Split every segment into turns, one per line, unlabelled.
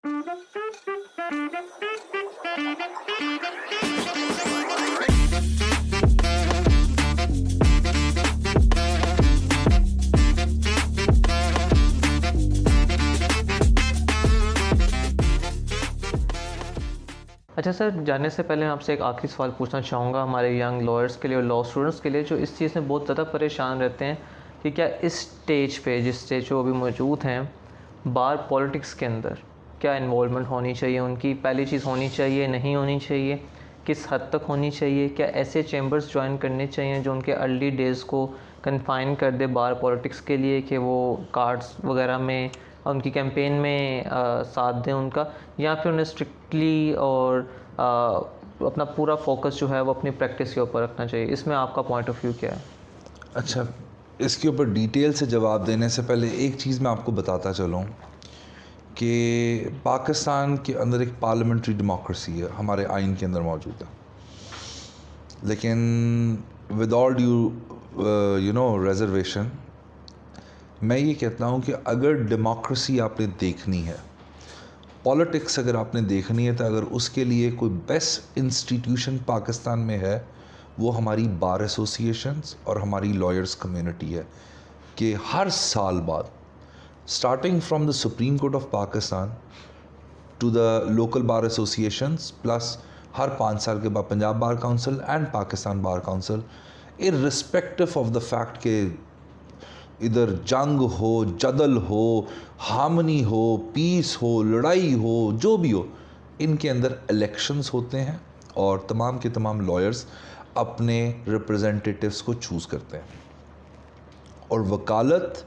अच्छा सर, जाने से पहले मैं आपसे एक आखिरी सवाल पूछना चाहूँगा हमारे यंग लॉयर्स के लिए और लॉ स्टूडेंट्स के लिए जो इस चीज़ में बहुत ज़्यादा परेशान रहते हैं कि क्या इस स्टेज पे, जिस स्टेज पे वो अभी मौजूद हैं, बार पॉलिटिक्स के अंदर क्या इन्वॉल्वमेंट होनी चाहिए उनकी? पहली चीज़ होनी चाहिए, नहीं होनी चाहिए, किस हद तक होनी चाहिए? क्या ऐसे चैम्बर्स ज्वाइन करने चाहिए जो उनके अर्ली डेज़ को कन्फाइन कर दे बार पॉलिटिक्स के लिए, कि वो कार्ड्स वगैरह में उनकी कैंपेन में साथ दें उनका, या फिर उन्हें स्ट्रिक्टली और अपना पूरा फोकस जो है वो अपनी प्रैक्टिस के ऊपर रखना चाहिए? इसमें आपका पॉइंट ऑफ व्यू क्या है?
अच्छा, इसके ऊपर डिटेल से जवाब देने से पहले एक चीज़ मैं आपको बताता चलूँ कि पाकिस्तान के अंदर एक पार्लियामेंट्री डेमोक्रेसी है, हमारे आइन के अंदर मौजूद है। लेकिन विद ऑल ड्यू रिजर्वेशन, मैं ये कहता हूँ कि अगर डेमोक्रेसी आपने देखनी है, पॉलिटिक्स अगर आपने देखनी है, तो अगर उसके लिए कोई बेस्ट इंस्टीट्यूशन पाकिस्तान में है, वो हमारी बार एसोसिएशंस और हमारी लॉयर्स कम्युनिटी है। कि हर साल बाद, starting from the Supreme Court of Pakistan to the local bar associations, plus हर 5 साल के बाद Punjab bar council and Pakistan bar council, irrespective of the fact के इधर जंग हो, जदल हो, हार्मनी हो, पीस हो, लड़ाई हो, जो भी हो, इनके अंदर इलेक्शंस होते हैं और तमाम के तमाम लॉयर्स अपने रिप्रेजेंटेटिव्स को चूज़ करते हैं। और वकालत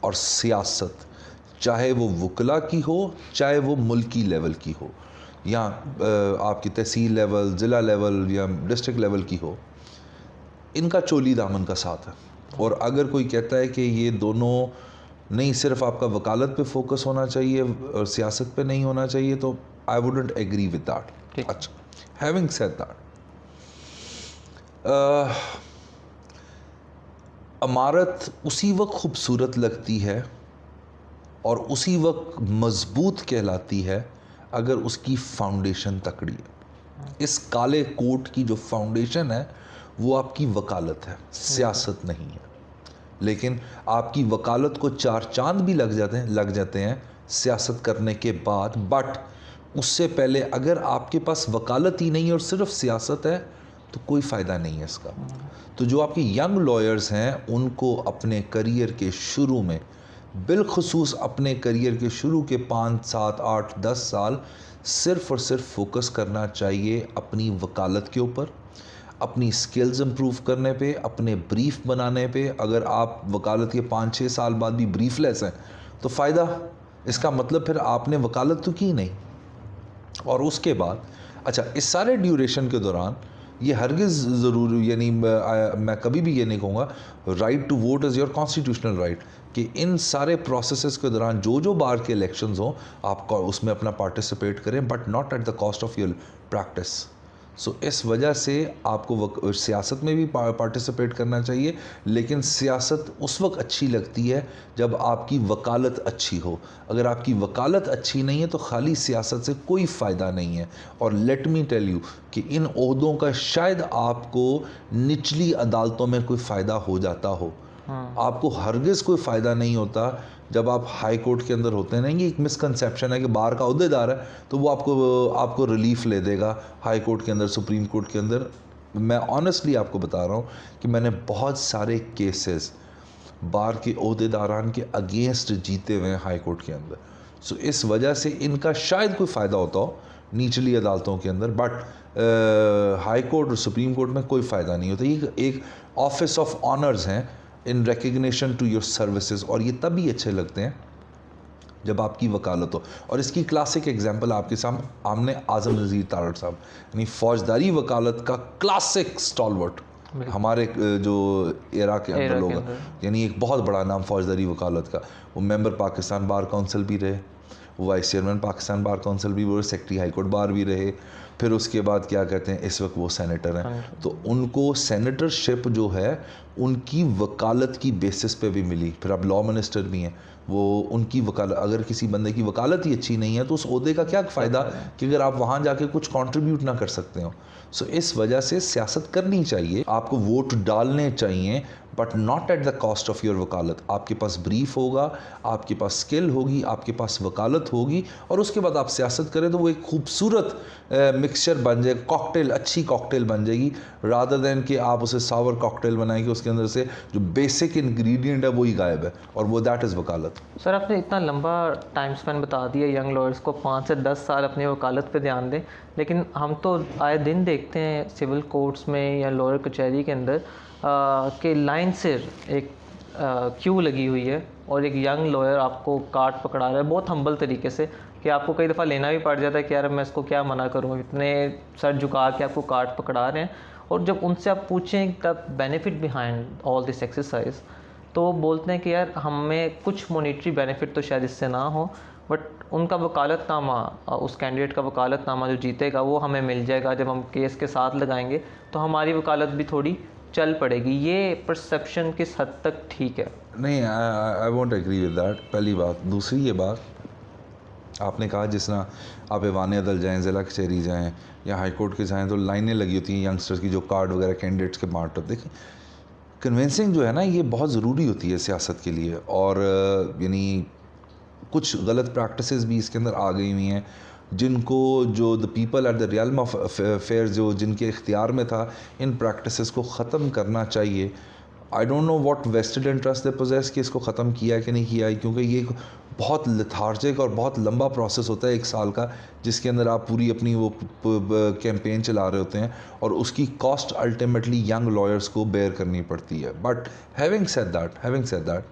और सियासत, चाहे वो वकला की हो, चाहे वो मुल्की लेवल की हो, या आपकी तहसील लेवल, ज़िला लेवल या डिस्ट्रिक्ट लेवल की हो, इनका चोली दामन का साथ है। और अगर कोई कहता है कि ये दोनों नहीं, सिर्फ आपका वकालत पे फोकस होना चाहिए और सियासत पे नहीं होना चाहिए, तो I wouldn't agree with that. अच्छा, हैविंग सेड दैट, इमारत उसी वक्त खूबसूरत लगती है और उसी वक्त मजबूत कहलाती है अगर उसकी फाउंडेशन तकड़ी है। इस काले कोट की जो फाउंडेशन है वो आपकी वकालत है, सियासत नहीं है। लेकिन आपकी वकालत को 4 चांद भी लग जाते हैं सियासत करने के बाद, बट उससे पहले अगर आपके पास वकालत ही नहीं और सिर्फ सियासत है, तो कोई फ़ायदा नहीं है इसका। तो जो आपके यंग लॉयर्स हैं, उनको अपने करियर के शुरू में, बिलखुसूस अपने करियर के शुरू के 5, 7, 8, 10 साल सिर्फ़ और सिर्फ फोकस करना चाहिए अपनी वकालत के ऊपर, अपनी स्किल्स इम्प्रूव करने पे, अपने ब्रीफ बनाने पे। अगर आप वकालत के 5-6 साल बाद भी ब्रीफलेस हैं, तो फ़ायदा, इसका मतलब फिर आपने वकालत तो की नहीं। और उसके बाद अच्छा, इस सारे ड्यूरेशन के दौरान ये हरगिज़ ज़रूरी, यानी मैं कभी भी ये नहीं कहूँगा right to vote is your constitutional right, कि इन सारे प्रोसेसेस के दौरान जो बार के इलेक्शंस हों, आप उसमें अपना पार्टिसिपेट करें, but not at the cost of your practice. So इस वजह से आपको सियासत में भी पार्टिसिपेट करना चाहिए, लेकिन सियासत उस वक्त अच्छी लगती है जब आपकी वकालत अच्छी हो। अगर आपकी वकालत अच्छी नहीं है तो खाली सियासत से कोई फ़ायदा नहीं है। और लेट मी टेल यू कि इन ओहदों का शायद आपको निचली अदालतों में कोई फ़ायदा हो जाता हो, आपको हरगिज़ कोई फ़ायदा नहीं होता जब आप हाई कोर्ट के अंदर होते हैं। नहीं, एक मिसकंसेप्शन है कि बाहर का ओहदेदार है तो वो आपको रिलीफ ले देगा हाई कोर्ट के अंदर, सुप्रीम कोर्ट के अंदर। मैं ऑनेस्टली आपको बता रहा हूँ कि मैंने बहुत सारे केसेस बार के ओहदेदारान के अगेंस्ट जीते हुए हैं हाई कोर्ट के अंदर। सो इस वजह से इनका शायद कोई फ़ायदा होता हो निचली अदालतों के अंदर, बट हाई कोर्ट और सुप्रीम कोर्ट में कोई फ़ायदा नहीं होता। ये एक ऑफिस ऑफ ऑनर्स हैं इन रिकग्निशन टू योर सर्विसेज, और ये तभी अच्छे लगते हैं जब आपकी वकालत हो। और इसकी क्लासिक एग्जांपल आपके सामने आज़म नज़ीर तारड़ साहब, यानी फौजदारी वकालत का क्लासिक स्टॉलवर्ट, हमारे जो एरा के अंदर लोग हैं, यानी एक बहुत बड़ा नाम फौजदारी वकालत का। वो मेंबर पाकिस्तान बार काउंसिल भी रहे, वो vice chairman Pakistan bar council भी रहे, सेक्रेटरी हाई कोर्ट बार भी रहे, फिर उसके बाद क्या कहते हैं इस वक्त वो सेनेटर हैं। तो उनको सेनेटरशिप जो है उनकी वकालत की बेसिस पे भी मिली। फिर अब लॉ मिनिस्टर भी हैं, वो उनकी वकालत, अगर किसी बंदे की वकालत ही अच्छी नहीं है तो उस ओहदे का क्या फ़ायदा कि अगर आप वहाँ जाके कुछ कंट्रीब्यूट ना कर सकते हो। सो इस वजह से सियासत करनी चाहिए, आपको वोट डालने चाहिए, but not at the cost of your वकालत। आपके पास ब्रीफ होगा, आपके पास स्किल होगी, आपके पास वकालत होगी, और उसके बाद आप सियासत करें तो वो एक खूबसूरत मिक्सचर बन जाएगा, कॉकटेल, अच्छी कॉकटेल बन जाएगी, रादर दैन कि आप उसे सावर कॉकटेल बनाएंगे, उसके अंदर से जो बेसिक इंग्रेडिएंट है वही गायब है, और वो दैट इज़ वकालत।
सर आपने इतना लंबा टाइम स्पेन बता दिया यंग लॉयर्स को 5 से 10 साल अपनी वकालत पे ध्यान दें, लेकिन हम तो आए दिन देखते हैं सिविल कोर्ट्स में या लॉयर कचहरी के अंदर कि लाइन से एक क्यू लगी हुई है और एक यंग लॉयर आपको कार्ड पकड़ा रहा है बहुत हम्बल तरीके से, कि आपको कई दफ़ा लेना भी पड़ जाता है कि यार मैं इसको क्या मना करूँ, इतने सर झुका के आपको कार्ड पकड़ा रहे हैं। और जब उनसे आप पूछें the benefit behind all this exercise, तो वो बोलते हैं कि यार हमें कुछ मॉनिटरी बेनिफिट तो शायद इससे ना हो, बट उनका वकालतनामा, उस कैंडिडेट का वकालतनामा जो जीतेगा वो हमें मिल जाएगा, जब हम केस के साथ लगाएंगे तो हमारी वकालत भी थोड़ी चल पड़ेगी। ये परसेप्शन किस हद तक ठीक है?
नहीं, I won't agree with that, पहली बात। दूसरी ये बात आपने कहा, जिस तरह आप ऐवान अदल जाएँ, ज़िला कचहरी जाएँ या हाई कोर्ट के जाएँ तो लाइनें लगी होती हैं यंगस्टर्स की जो कार्ड वगैरह कैंडिडेट्स के बांट होते। देखिए, कन्विंसिंग जो है ना ये बहुत ज़रूरी होती है सियासत के लिए, और यानी कुछ गलत प्रैक्टिसेस भी इसके अंदर आ गई हुई हैं जिनको, जो the people at the realm of affairs, जो जिनके इख्तियार में था, इन प्रैक्टिसेस को ख़त्म करना चाहिए। आई don't know what vested interest they possess कि इसको ख़त्म किया है कि नहीं किया है, क्योंकि ये बहुत लेथार्जिक और बहुत लंबा प्रोसेस होता है 1 साल का, जिसके अंदर आप पूरी अपनी वो कैंपेन चला रहे होते हैं, और उसकी कॉस्ट अल्टीमेटली यंग लॉयर्स को बेयर करनी पड़ती है। बट हैविंग सेड दैट,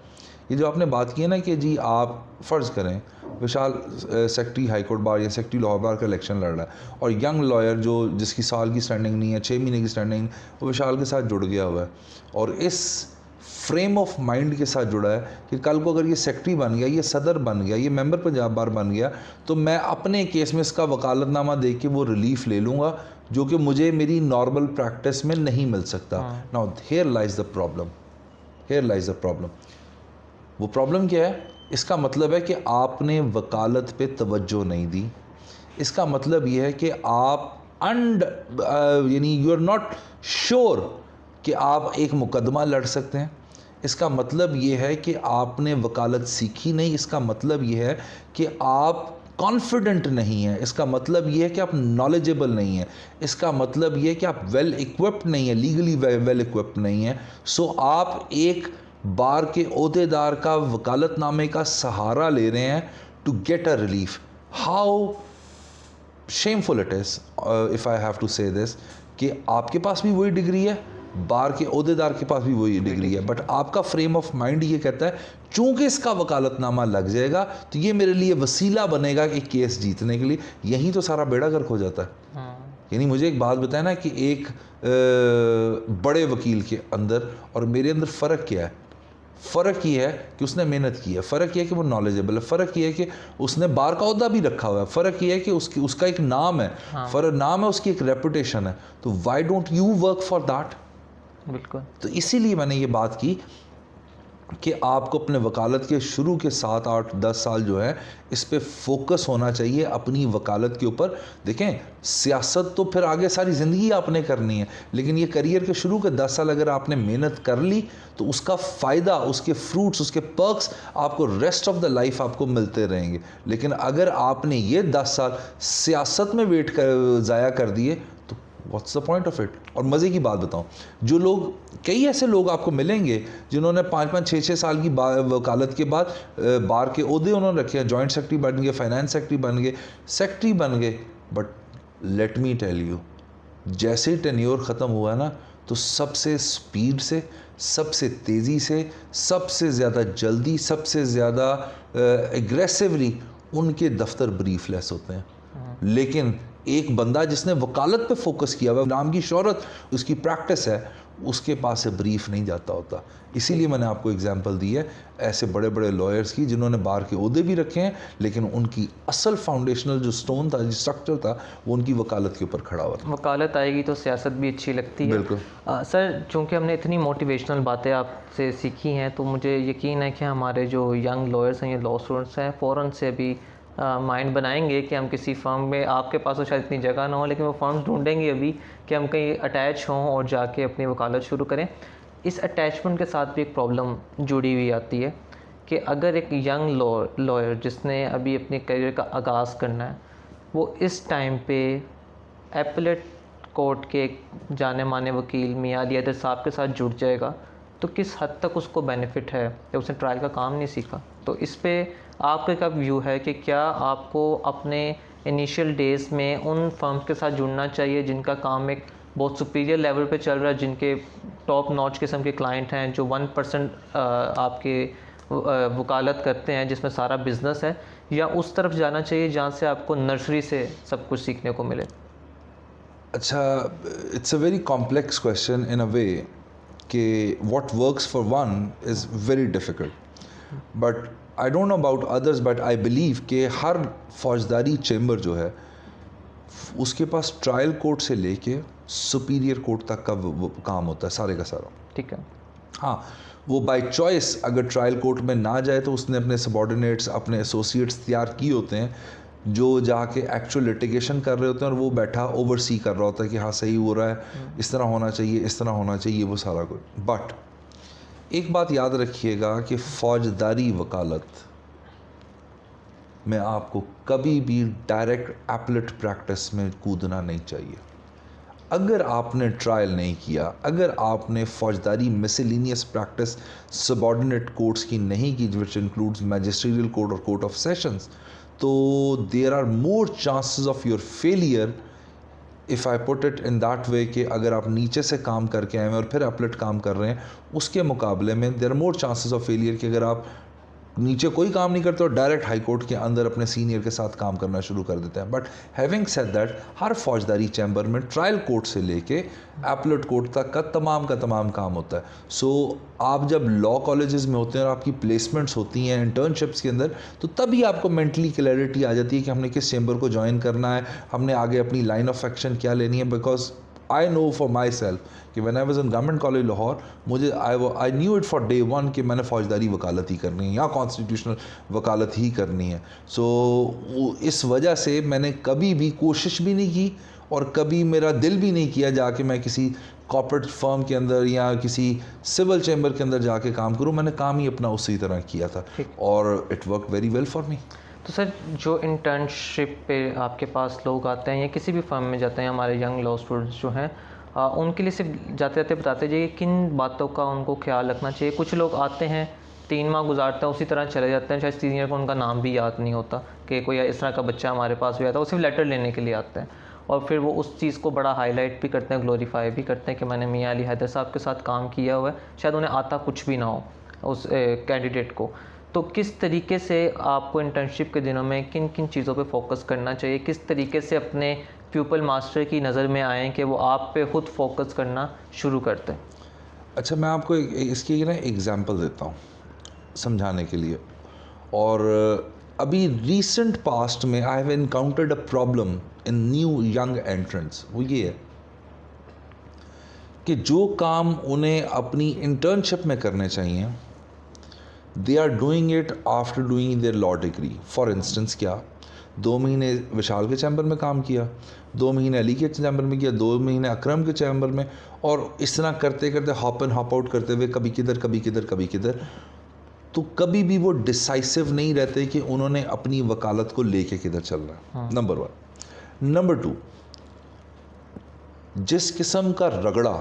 ये जो आपने बात की है ना कि जी आप फ़र्ज़ करें विशाल सेक्रेटरी हाई कोर्ट बार या सेक्रेटरी लाहौर बार का इलेक्शन लड़ रहा है, और यंग लॉयर जो जिसकी साल की स्टैंडिंग नहीं है, 6 महीने की स्टैंडिंग, वो विशाल के साथ जुड़ गया हुआ है, और इस फ्रेम ऑफ माइंड के साथ जुड़ा है कि कल को अगर ये सेक्रेटरी बन गया, ये सदर बन गया, ये मेंबर पंजाब बार बन गया, तो मैं अपने केस में इसका वकालतनामा दे के वो रिलीफ ले लूँगा, जो कि मुझे मेरी नॉर्मल प्रैक्टिस में नहीं मिल सकता। Now here lies the problem. वो प्रॉब्लम क्या है? इसका मतलब है कि आपने वकालत पे तवज्जो नहीं दी। इसका मतलब ये है कि आप यानी यू आर नॉट श्योर कि आप एक मुकदमा लड़ सकते हैं। इसका मतलब ये है कि आपने वकालत सीखी नहीं। इसका मतलब ये है कि आप कॉन्फिडेंट नहीं है। इसका मतलब ये है कि आप नॉलेजेबल नहीं है। इसका मतलब ये है कि आप वेल इक्विप्ड नहीं है, लीगली वेल इक्विप्ड नहीं है। सो आप एक बार के ओहदेदार का वकालतनामे का सहारा ले रहे हैं to get a relief. How shameful it is if I have to say this, कि आपके पास भी वही डिग्री है, बार के ओहदेदार के पास भी वही डिग्री है, बट आपका फ्रेम ऑफ माइंड ये कहता है चूंकि इसका वकालतनामा लग जाएगा तो ये मेरे लिए वसीला बनेगा एक केस जीतने के लिए। यहीं तो सारा बेड़ा गर्क हो जाता है। यानी मुझे एक बात बताए ना कि एक बड़े वकील के अंदर और मेरे अंदर फ़र्क क्या है? फ़र्क ये है कि उसने मेहनत की है, फ़र्क ये है कि वो नॉलेजेबल है, फ़र्क ये है कि उसने बार का ओहदा भी रखा हुआ है, फ़र्क ये है कि उसका एक नाम है, नाम है, उसकी एक रेपुटेशन है। तो why don't you work for that?
बिल्कुल।
तो इसीलिए मैंने ये बात की कि आपको अपने वकालत के शुरू के 7, 8, 10 साल जो है इस पे फोकस होना चाहिए अपनी वकालत के ऊपर। देखें, सियासत तो फिर आगे सारी ज़िंदगी आपने करनी है, लेकिन ये करियर के शुरू के 10 साल अगर आपने मेहनत कर ली तो उसका फ़ायदा, उसके फ्रूट्स, उसके पर्क्स आपको रेस्ट ऑफ द लाइफ आपको मिलते रहेंगे। लेकिन अगर आपने ये 10 साल सियासत में वेट कर ज़ाया कर दिए तो what's the point of it. और मज़े की बात बताऊं, जो लोग, कई ऐसे लोग आपको मिलेंगे जिन्होंने 5-5, 6-6 साल की वकालत के बाद बार के ओहदे उन्होंने रखे हैं, जॉइंट सेक्रेटरी बन गए, फाइनेंस सेक्रेटरी बन गए। But let me tell you, जैसे ही टेन्योर ख़त्म हुआ ना, तो सबसे स्पीड से, सबसे तेज़ी से, सबसे ज़्यादा जल्दी, सबसे ज़्यादा एग्रेसिवली उनके दफ्तर ब्रीफलेस होते हैं। लेकिन एक बंदा जिसने वकालत पे फोकस किया हुआ, नाम की शोहरत उसकी प्रैक्टिस है, उसके पास से ब्रीफ नहीं जाता होता। इसीलिए मैंने आपको एग्जांपल दी है ऐसे बड़े बड़े लॉयर्स की जिन्होंने बार के ओहदे भी रखे हैं, लेकिन उनकी असल फाउंडेशनल जो स्टोन था, जो स्ट्रक्चर था, वो उनकी वकालत के ऊपर खड़ा हुआ था।
वकालत आएगी तो सियासत भी अच्छी लगती है।
बिल्कुल।
सर, चूँकि हमने इतनी मोटिवेशनल बातें आपसे सीखी हैं, तो मुझे यकीन है कि हमारे जो यंग लॉयर्स हैं या लॉ स्टूडेंट्स हैं, फ़ौरन से अभी माइंड बनाएंगे कि हम किसी फर्म में, आपके पास तो शायद इतनी जगह ना हो, लेकिन वो फर्म्स ढूंढेंगे अभी कि हम कहीं अटैच हों और जाके अपनी वकालत शुरू करें। इस अटैचमेंट के साथ भी एक प्रॉब्लम जुड़ी हुई आती है कि अगर एक यंग लॉयर जिसने अभी अपने करियर का आगाज़ करना है, वो इस टाइम पे एपलेट कोर्ट के जाने माने वकील मियां अली हैदर साहब के साथ जुड़ जाएगा, तो किस हद तक उसको बेनिफिट है जब उसने ट्रायल का काम नहीं सीखा। तो इस पे आपका क्या व्यू है कि क्या आपको अपने इनिशियल डेज़ में उन फर्म्स के साथ जुड़ना चाहिए जिनका काम एक बहुत सुपीरियर लेवल पे चल रहा है, जिनके टॉप नॉच किस्म के क्लाइंट हैं, जो 1% आपके वकालत करते हैं, जिसमें सारा बिज़नेस है, या उस तरफ जाना चाहिए जहाँ से आपको नर्सरी से सब कुछ सीखने को मिले?
अच्छा, it's a very complex question in a way कि what works for one is very difficult, but I don't know about others, but I believe कि हर फौजदारी चेंबर जो है उसके पास ट्रायल कोर्ट से लेके सुपीरियर कोर्ट तक का वो काम होता है, सारे का सारा।
ठीक है।
हाँ, वो बाय चॉइस अगर ट्रायल कोर्ट में ना जाए तो उसने अपने सबॉर्डिनेट्स, अपने एसोसिएट्स तैयार किए होते हैं जो जाके एक्चुअल लिटिगेशन कर रहे होते हैं, और वो बैठा ओवरसी कर रहा होता है कि हाँ सही हो रहा है, इस तरह होना चाहिए, इस तरह होना चाहिए, वो सारा कुछ। बट एक बात याद रखिएगा कि फौजदारी वकालत में आपको कभी भी डायरेक्ट एपलेट प्रैक्टिस में कूदना नहीं चाहिए। अगर आपने ट्रायल नहीं किया, अगर आपने फौजदारी मिसलिनियस प्रैक्टिस सबॉर्डिनेट कोर्ट्स की नहीं की, विच इंक्लूड्स मैजिस्ट्रियल कोर्ट और कोर्ट ऑफ सेशंस, तो there are more chances of your failure, if I put it in that way, कि अगर आप नीचे से काम करके आए हैं और फिर अपलेट काम कर रहे हैं, उसके मुकाबले में there are more chances of failure कि अगर आप नीचे कोई काम नहीं करते और डायरेक्ट हाई कोर्ट के अंदर अपने सीनियर के साथ काम करना शुरू कर देते हैं। बट हैविंग सेड दैट, हर फौजदारी चैम्बर में ट्रायल कोर्ट से लेके एपलेट कोर्ट तक का तमाम काम होता है। सो आप जब लॉ कॉलेजेस में होते हैं और आपकी प्लेसमेंट्स होती हैं इंटर्नशिप्स के अंदर, तो तभी आपको मेंटली क्लैरिटी आ जाती है कि हमने किस चैम्बर को ज्वाइन करना है, हमने आगे अपनी लाइन ऑफ एक्शन क्या लेनी है। Because I know for myself कि when I was in government college Lahore, मुझे I knew it for day one कि मैंने फ़ौजदारी वकालत ही करनी है या कॉन्स्टिट्यूशनल वकालत ही करनी है। सो इस वजह से मैंने कभी भी कोशिश भी नहीं की और कभी मेरा दिल भी नहीं किया जाके मैं किसी कॉर्पोरेट फर्म के अंदर या किसी सिविल चैम्बर के अंदर जाके काम करूँ। मैंने काम ही अपना उसी तरह किया था और it work very well for me.
तो सर, जो इंटर्नशिप पे आपके पास लोग आते हैं या किसी भी फर्म में जाते हैं, हमारे यंग लॉ स्टूडेंट्स जो हैं, उनके लिए सिर्फ जाते जाते बताते जाइए किन बातों का उनको ख्याल रखना चाहिए। कुछ लोग आते हैं, 3 माह गुजारते हैं, उसी तरह चले जाते हैं, शायद सीनियर को उनका नाम भी याद नहीं होता कि कोई इस तरह का बच्चा हमारे पास भी आता है, वो सिर्फ लेटर लेने के लिए आते हैं, और फिर वो उस चीज़ को बड़ा हाईलाइट भी करते हैं, ग्लोरीफाई भी करते हैं कि मैंने मियां अली हैदर साहब के साथ काम किया हुआ है। शायद उन्हें आता कुछ भी ना हो उस कैंडिडेट को। तो किस तरीके से आपको इंटर्नशिप के दिनों में किन किन चीज़ों पे फोकस करना चाहिए, किस तरीके से अपने प्यूपल मास्टर की नज़र में आएँ कि वो आप पे खुद फोकस करना शुरू करते हैं?
अच्छा, मैं आपको इसकी ना एग्जांपल देता हूँ समझाने के लिए। और अभी रिसेंट पास्ट में I have encountered a problem in new young entrants. वो ये है कि जो काम उन्हें अपनी इंटर्नशिप में करने चाहिए, they are doing it after doing their law degree. For instance, क्या 2 महीने विशाल के चैम्बर में काम किया, 2 महीने अली के चैम्बर में किया, 2 महीने अकरम के चैम्बर में, और इस तरह करते करते हॉप इन हॉप आउट करते हुए कभी किधर कभी किधर कभी किधर, तो कभी भी वो डिसाइसिव नहीं रहते कि उन्होंने अपनी वकालत को लेके किधर चलना है। नंबर 1। नंबर 2, जिस किस्म का रगड़ा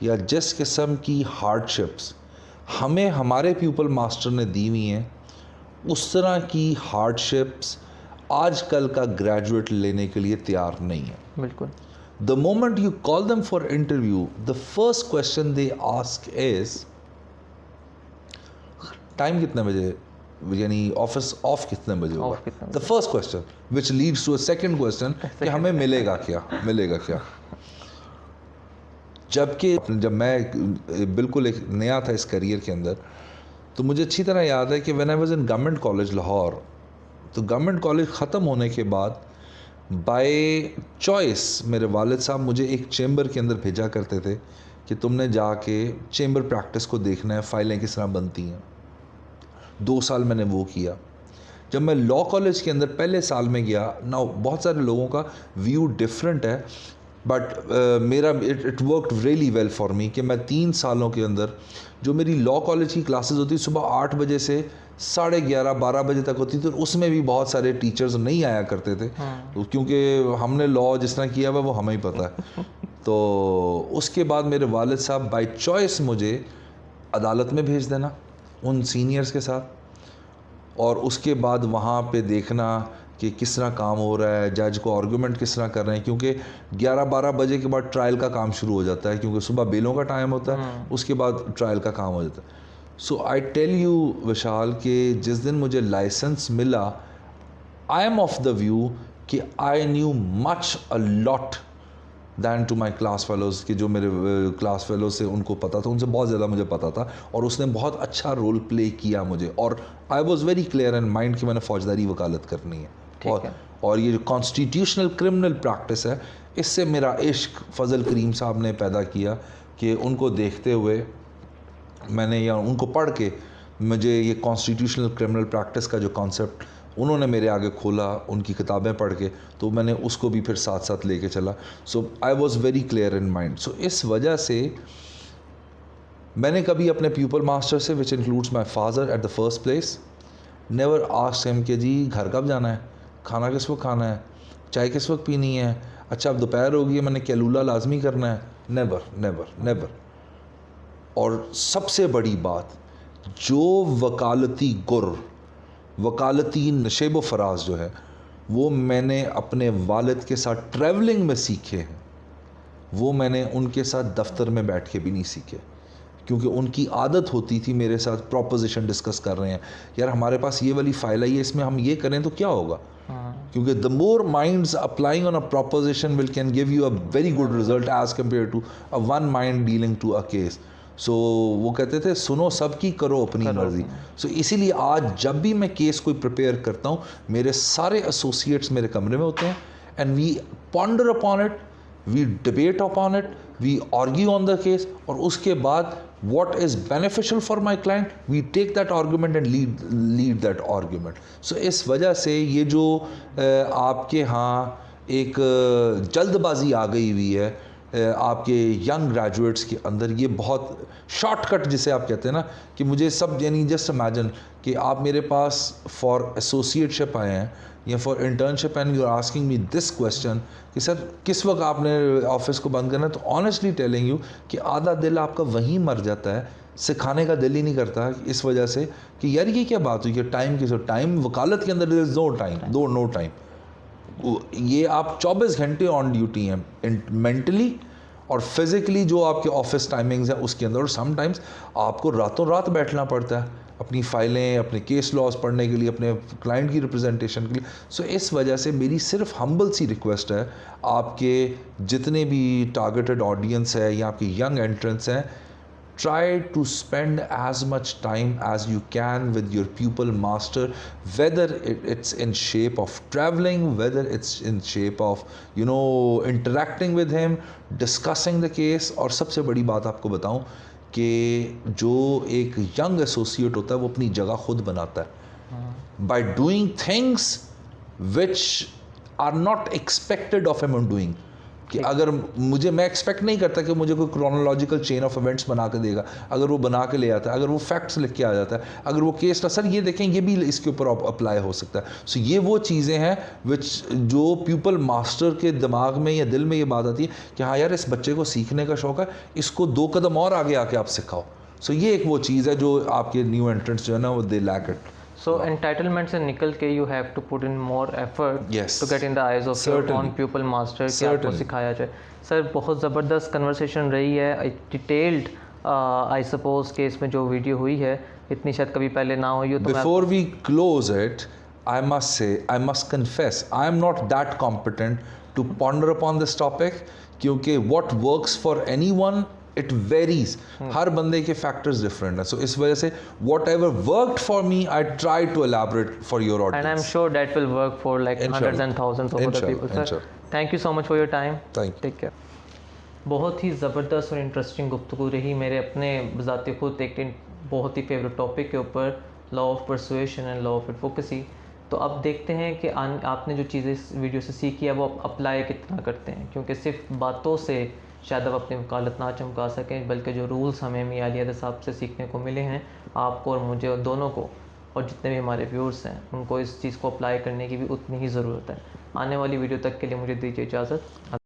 या जिस किस्म की हार्डशिप्स हमें हमारे प्यूपल मास्टर ने दी हुई हैं, उस तरह की हार्डशिप्स आजकल का ग्रेजुएट लेने के लिए तैयार नहीं है।
बिल्कुल।
The moment you call them for interview, the first question they ask is time कितने बजे यानी ऑफिस ऑफ कितने बजे होगा?
Off कितने
the first question which leads to a second question कि हमें मिलेगा क्या। जबकि जब मैं बिल्कुल एक नया था इस करियर के अंदर, तो मुझे अच्छी तरह याद है कि when I was in government college Lahore, तो गवर्नमेंट कॉलेज ख़त्म होने के बाद बाय चॉइस मेरे वालिद साहब मुझे एक चेंबर के अंदर भेजा करते थे कि तुमने जाके चेंबर प्रैक्टिस को देखना है, फाइलें किस तरह बनती हैं। 2 साल मैंने वो किया। जब मैं लॉ कॉलेज के अंदर पहले साल में गया ना, बहुत सारे लोगों का व्यू डिफरेंट है, बट मेरा it worked really well for me कि मैं 3 सालों के अंदर जो मेरी लॉ कॉलेज की क्लासेस होती सुबह 8 बजे से 11:30-12 बजे तक होती थी, और उसमें भी बहुत सारे टीचर्स नहीं आया करते थे, क्योंकि हमने लॉ जिस तरह किया हुआ वो हमें ही पता है। तो उसके बाद मेरे वालिद साहब बाय चॉइस मुझे अदालत में भेज देना उन सीनियर्स के साथ, और उसके बाद वहाँ पे देखना कि किस तरह काम हो रहा है, जज को आर्गूमेंट किस तरह कर रहे हैं, क्योंकि 11-12 बजे के बाद ट्रायल का काम शुरू हो जाता है, क्योंकि सुबह बेलों का टाइम होता है, उसके बाद ट्रायल का काम हो जाता है। सो आई टेल यू विशाल कि जिस दिन मुझे लाइसेंस मिला, I am of the view कि I knew much a lot than to my class fellows, कि जो मेरे क्लास फेलो से उनको पता था, उनसे बहुत ज़्यादा मुझे पता था, और उसने बहुत अच्छा रोल प्ले किया मुझे, और आई was very clear in mind कि मैंने फौजदारी वकालत करनी है। और ये जो कॉन्स्टिट्यूशनल क्रिमिनल प्रैक्टिस है, इससे मेरा इश्क फजल करीम साहब ने पैदा किया कि उनको देखते हुए मैंने, या उनको पढ़ के मुझे ये कॉन्स्टिट्यूशनल क्रिमिनल प्रैक्टिस का जो कॉन्सेप्ट उन्होंने मेरे आगे खोला, उनकी किताबें पढ़ के, तो मैंने उसको भी फिर साथ साथ लेके चला। So I was very clear in mind. So इस वजह से मैंने कभी अपने प्यूपल मास्टर से, which includes my father at the first place, never asked him कि जी घर कब जाना है, खाना किस वक्त खाना है, चाय किस वक्त पीनी है, अच्छा अब दोपहर हो गई है, मैंने कैलूला लाजमी करना है। Never never never. और सबसे बड़ी बात, जो वकालती गुर, वकालती नशेब व फराज जो है, वो मैंने अपने वालिद के साथ ट्रैवलिंग में सीखे हैं, वो मैंने उनके साथ दफ्तर में बैठ के भी नहीं सीखे, क्योंकि उनकी आदत होती थी मेरे साथ प्रोपोजिशन डिस्कस कर रहे हैं, यार हमारे पास ये वाली फाइल आई है, इसमें हम ये करें तो क्या होगा, क्योंकि the more minds applying on a proposition will can give you a very good result as compare to a one mind dealing to a case. So वो कहते थे सुनो सबकी, करो अपनी मर्जी। सो इसीलिए आज जब भी मैं केस कोई प्रिपेयर करता हूँ, मेरे सारे एसोसिएट्स मेरे कमरे में होते हैं, and we ponder upon it, we debate upon it, we argue on the case, और उसके बाद what is beneficial for my client, we take that argument and lead that argument. So इस वजह से ये जो आपके यहाँ एक जल्दबाजी आ गई हुई है आपके यंग ग्रेजुएट्स के अंदर, ये बहुत शॉर्टकट जिसे आप कहते हैं ना, कि मुझे सब, यानी जस्ट इमेजिन कि आप मेरे पास फॉर एसोसिएटशिप आए हैं या for internship, and you are asking me this question कि सर किस वक्त आपने ऑफिस को बंद करना है, तो ऑनेस्टली टेलिंग यू कि आधा दिल आपका वहीं मर जाता है, सिखाने का दिल ही नहीं करता, इस वजह से कि यार ये क्या बात हुई कि टाइम की, टाइम वकालत के अंदर is no time, no time, ये आप 24 घंटे ऑन ड्यूटी हैं मेंटली और फिज़िकली, जो आपके ऑफिस टाइमिंग्स हैं उसके अंदर, और समटाइम्स आपको रातों रात बैठना पड़ता है अपनी फ़ाइलें, अपने केस लॉज पढ़ने के लिए, अपने क्लाइंट की रिप्रेजेंटेशन के लिए। सो इस वजह से मेरी सिर्फ हम्बल सी रिक्वेस्ट है, आपके जितने भी टारगेटेड ऑडियंस है या आपके यंग एंट्रेंस हैं, try to spend as much time as you can with your pupil master, whether it's in shape of traveling, whether it's in shape of interacting with him, discussing the case। और सबसे बड़ी बात आपको बताऊं कि जो एक यंग एसोसिएट होता है वो अपनी जगह खुद बनाता है by doing things which are not expected of him doing। कि अगर मैं एक्सपेक्ट नहीं करता कि मुझे कोई क्रोनोलॉजिकल चेन ऑफ इवेंट्स बना के देगा, अगर वो बना के ले आता है, अगर वो फैक्ट्स लिख के आ जाता है, अगर वो केस का सर ये देखें ये भी इसके ऊपर अप्लाई हो सकता है। सो ये वो चीज़ें हैं विच जो प्यूपल मास्टर के दिमाग में या दिल में ये बात आती है कि हाँ यार इस बच्चे को सीखने का शौक़ है, इसको 2 कदम और आगे आके आप सिखाओ। सो ये एक वो चीज़ है जो आपके न्यू एंट्रेंट्स जो है ना वो they lack it.
So entitlement से निकल के you have to put in more effort
yes,
to get in the eyes of your own pupil master कि आपको सिखाया जाए। सर बहुत ज़बरदस्त कन्वर्सेशन रही है, डिटेल्ड आई सपोज कि इसमें जो वीडियो हुई है इतनी शायद कभी पहले ना हुई हो, तो
Before we close it, I must say, I must confess, I am not that competent to ponder upon this topic, क्योंकि what works for anyone, it varies. हर बंदे के factors different हैं. So इस वजह से whatever worked for me, I try to elaborate for your audience.
and I'm sure that will work for like hundreds and thousands of other people. Sir,
Inshallah.
thank you so much for your time.
Thank you.
Take care. बहुत ही ज़बरदस्त और interesting गुफ्तगू रही मेरे अपने बज़ाते खुद एक बहुत ही फेवरेट टॉपिक के ऊपर, law of persuasion and law of advocacy. तो अब देखते हैं कि आपने जो चीज़ें इस वीडियो से सीखी है वो आप अप्लाई कितना करते हैं, क्योंकि सिर्फ बातों से शायद आप अपनी वकालत ना चमका सकें, बल्कि जो रूल्स हमें मियां अली हैदर साहब से सीखने को मिले हैं, आपको और मुझे और दोनों को, और जितने भी हमारे व्यूअर्स हैं उनको इस चीज़ को अप्लाई करने की भी उतनी ही ज़रूरत है। आने वाली वीडियो तक के लिए मुझे दीजिए इजाज़त।